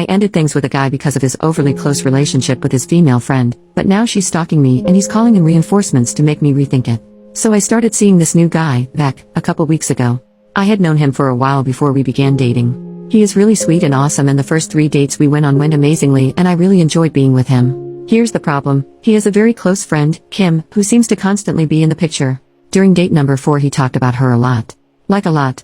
I ended things with a guy because of his overly close relationship with his female friend, but now she's stalking me and he's calling in reinforcements to make me rethink it. So I started seeing this new guy, Beck, a couple weeks ago. I had known him for a while before we began dating. He is really sweet and awesome, and the first 3 dates we went on went amazingly, and I really enjoyed being with him. Here's the problem: he has a very close friend, Kim, who seems to constantly be in the picture. During date number 4 he talked about her a lot. Like a lot.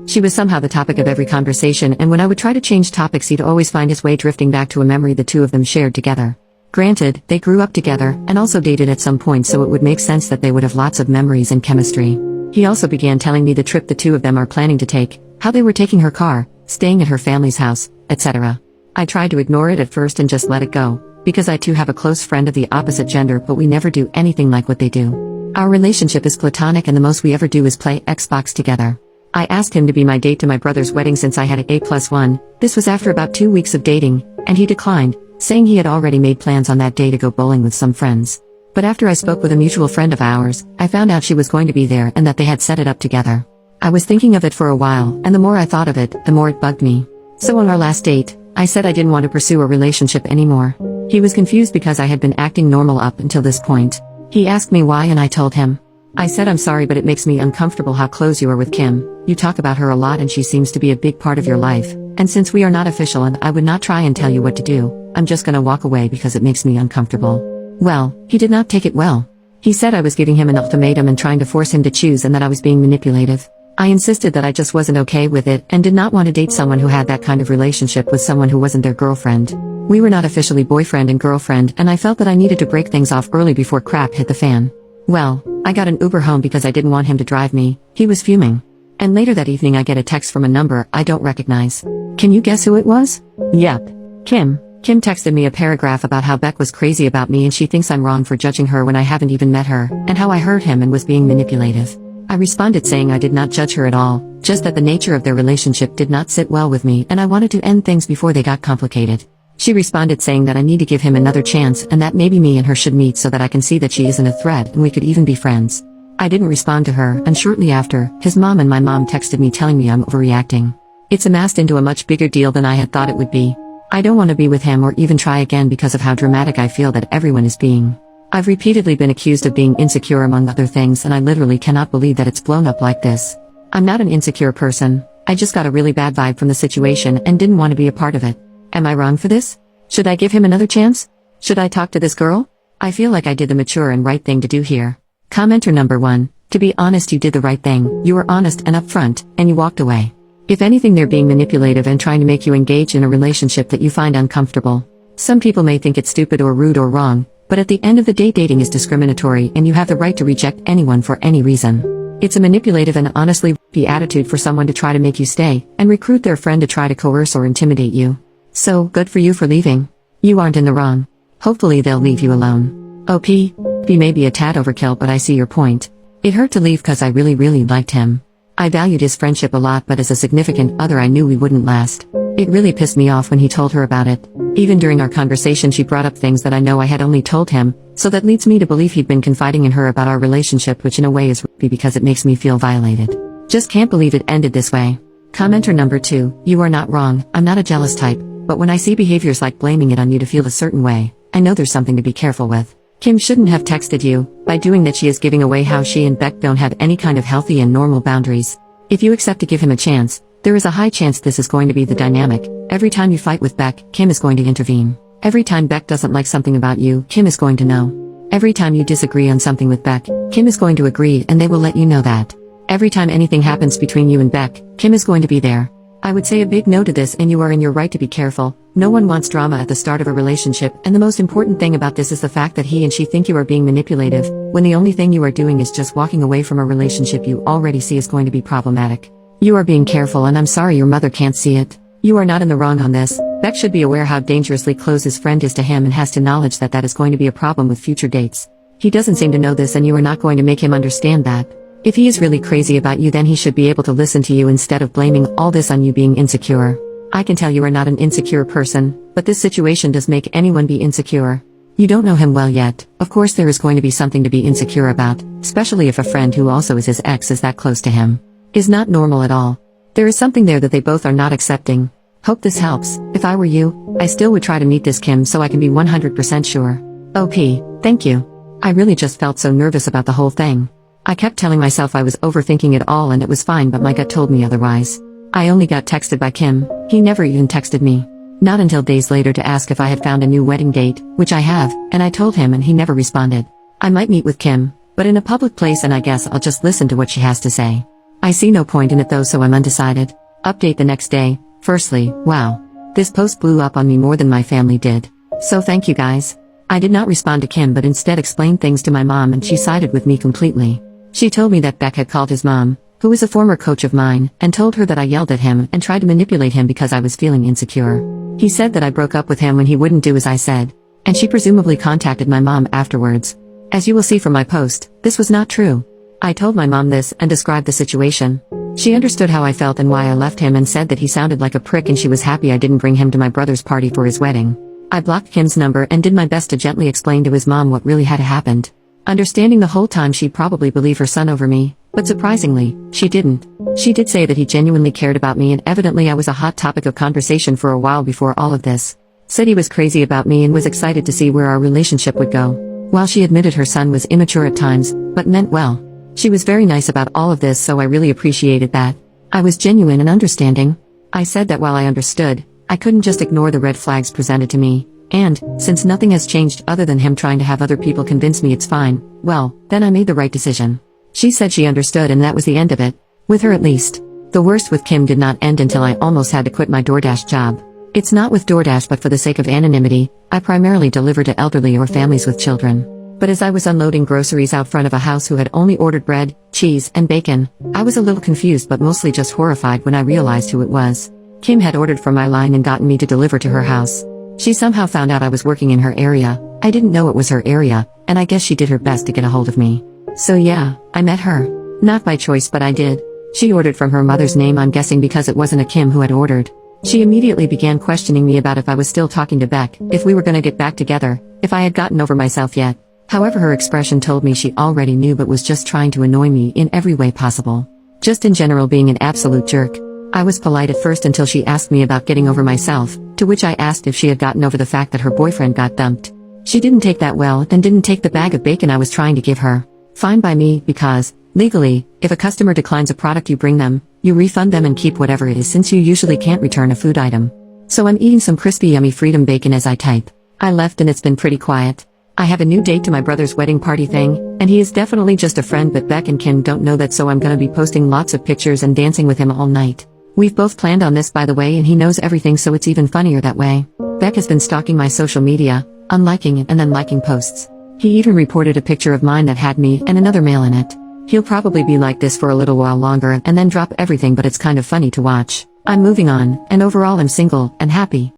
She was somehow the topic of every conversation, and when I would try to change topics he'd always find his way drifting back to a memory the two of them shared together. Granted, they grew up together, and also dated at some point, so it would make sense that they would have lots of memories and chemistry. He also began telling me the trip the two of them are planning to take, how they were taking her car, staying at her family's house, etc. I tried to ignore it at first and just let it go, because I too have a close friend of the opposite gender, but we never do anything like what they do. Our relationship is platonic, and the most we ever do is play Xbox together. I asked him to be my date to my brother's wedding since I had an A+1. This was after about 2 weeks of dating, and he declined, saying he had already made plans on that day to go bowling with some friends. But after I spoke with a mutual friend of ours, I found out she was going to be there and that they had set it up together. I was thinking of it for a while, and the more I thought of it, the more it bugged me. So on our last date, I said I didn't want to pursue a relationship anymore. He was confused because I had been acting normal up until this point. He asked me why, and I told him. I said, I'm sorry, but it makes me uncomfortable how close you are with Kim. You talk about her a lot and she seems to be a big part of your life. And since we are not official and I would not try and tell you what to do, I'm just gonna walk away because it makes me uncomfortable. Well, he did not take it well. He said I was giving him an ultimatum and trying to force him to choose, and that I was being manipulative. I insisted that I just wasn't okay with it and did not want to date someone who had that kind of relationship with someone who wasn't their girlfriend. We were not officially boyfriend and girlfriend, and I felt that I needed to break things off early before crap hit the fan. Well, I got an Uber home because I didn't want him to drive me. He was fuming. And later that evening I get a text from a number I don't recognize. Can you guess who it was? Yep. Kim. Kim texted me a paragraph about how Beck was crazy about me and she thinks I'm wrong for judging her when I haven't even met her, and how I hurt him and was being manipulative. I responded saying I did not judge her at all, just that the nature of their relationship did not sit well with me and I wanted to end things before they got complicated. She responded saying that I need to give him another chance and that maybe me and her should meet so that I can see that she isn't a threat and we could even be friends. I didn't respond to her, and shortly after, his mom and my mom texted me telling me I'm overreacting. It's amassed into a much bigger deal than I had thought it would be. I don't want to be with him or even try again because of how dramatic I feel that everyone is being. I've repeatedly been accused of being insecure among other things, and I literally cannot believe that it's blown up like this. I'm not an insecure person. I just got a really bad vibe from the situation and didn't want to be a part of it. Am I wrong for this? Should I give him another chance? Should I talk to this girl? I feel like I did the mature and right thing to do here. Commenter number 1. To be honest, you did the right thing. You were honest and upfront, and you walked away. If anything, they're being manipulative and trying to make you engage in a relationship that you find uncomfortable. Some people may think it's stupid or rude or wrong, but at the end of the day, dating is discriminatory and you have the right to reject anyone for any reason. It's a manipulative and honestly r***y attitude for someone to try to make you stay and recruit their friend to try to coerce or intimidate you. So, good for you for leaving. You aren't in the wrong. Hopefully they'll leave you alone. OP. He may be a tad overkill, but I see your point. It hurt to leave cause I really liked him. I valued his friendship a lot, but as a significant other I knew we wouldn't last. It really pissed me off when he told her about it. Even during our conversation she brought up things that I know I had only told him, so that leads me to believe he'd been confiding in her about our relationship, which in a way is r***y because it makes me feel violated. Just can't believe it ended this way. Commenter number 2. You are not wrong. I'm not a jealous type. But when I see behaviors like blaming it on you to feel a certain way, I know there's something to be careful with. Kim shouldn't have texted you. By doing that she is giving away how she and Beck don't have any kind of healthy and normal boundaries. If you accept to give him a chance, there is a high chance this is going to be the dynamic. Every time you fight with Beck, Kim is going to intervene. Every time Beck doesn't like something about you, Kim is going to know. Every time you disagree on something with Beck, Kim is going to agree and they will let you know that. Every time anything happens between you and Beck, Kim is going to be there. I would say a big no to this, and you are in your right to be careful. No one wants drama at the start of a relationship, and the most important thing about this is the fact that he and she think you are being manipulative, when the only thing you are doing is just walking away from a relationship you already see is going to be problematic. You are being careful, and I'm sorry your mother can't see it. You are not in the wrong on this. Beck should be aware how dangerously close his friend is to him and has to acknowledge that that is going to be a problem with future dates. He doesn't seem to know this, and you are not going to make him understand that. If he is really crazy about you, then he should be able to listen to you instead of blaming all this on you being insecure. I can tell you are not an insecure person, but this situation does make anyone be insecure. You don't know him well yet. Of course there is going to be something to be insecure about, especially if a friend who also is his ex is that close to him. Is not normal at all. There is something there that they both are not accepting. Hope this helps. If I were you, I still would try to meet this Kim so I can be 100% sure. OP, thank you. I really just felt so nervous about the whole thing. I kept telling myself I was overthinking it all and it was fine, but my gut told me otherwise. I only got texted by Kim. He never even texted me. Not until days later to ask if I had found a new wedding date, which I have, and I told him and he never responded. I might meet with Kim, but in a public place, and I guess I'll just listen to what she has to say. I see no point in it though, so I'm undecided. Update the next day. Firstly, wow. This post blew up on me more than my family did. So thank you guys. I did not respond to Kim but instead explained things to my mom and she sided with me completely. She told me that Beck had called his mom, who is a former coach of mine, and told her that I yelled at him and tried to manipulate him because I was feeling insecure. He said that I broke up with him when he wouldn't do as I said. And she presumably contacted my mom afterwards. As you will see from my post, this was not true. I told my mom this and described the situation. She understood how I felt and why I left him and said that he sounded like a prick and she was happy I didn't bring him to my brother's party for his wedding. I blocked Kim's number and did my best to gently explain to his mom what really had happened. Understanding the whole time she'd probably believe her son over me, but surprisingly, she didn't. She did say that he genuinely cared about me and evidently I was a hot topic of conversation for a while before all of this. Said he was crazy about me and was excited to see where our relationship would go. While she admitted her son was immature at times, but meant well. She was very nice about all of this, so I really appreciated that. I was genuine and understanding. I said that while I understood, I couldn't just ignore the red flags presented to me. And, since nothing has changed other than him trying to have other people convince me it's fine, well, then I made the right decision. She said she understood and that was the end of it. With her at least. The worst with Kim did not end until I almost had to quit my DoorDash job. It's not with DoorDash, but for the sake of anonymity, I primarily deliver to elderly or families with children. But as I was unloading groceries out front of a house who had only ordered bread, cheese, and bacon, I was a little confused but mostly just horrified when I realized who it was. Kim had ordered from my line and gotten me to deliver to her house. She somehow found out I was working in her area. I didn't know it was her area, and I guess she did her best to get a hold of me. So yeah, I met her. Not by choice, but I did. She ordered from her mother's name, I'm guessing because it wasn't a Kim who had ordered. She immediately began questioning me about if I was still talking to Beck, if we were gonna get back together, if I had gotten over myself yet. However, her expression told me she already knew but was just trying to annoy me in every way possible. Just in general being an absolute jerk. I was polite at first until she asked me about getting over myself, to which I asked if she had gotten over the fact that her boyfriend got dumped. She didn't take that well and didn't take the bag of bacon I was trying to give her. Fine by me, because, legally, if a customer declines a product you bring them, you refund them and keep whatever it is since you usually can't return a food item. So I'm eating some crispy yummy freedom bacon as I type. I left and it's been pretty quiet. I have a new date to my brother's wedding party thing, and he is definitely just a friend, but Beck and Kim don't know that, so I'm gonna be posting lots of pictures and dancing with him all night. We've both planned on this, by the way, and he knows everything, so it's even funnier that way. Beck has been stalking my social media, unliking it and then liking posts. He even reported a picture of mine that had me and another male in it. He'll probably be like this for a little while longer and then drop everything, but it's kind of funny to watch. I'm moving on, and overall I'm single and happy.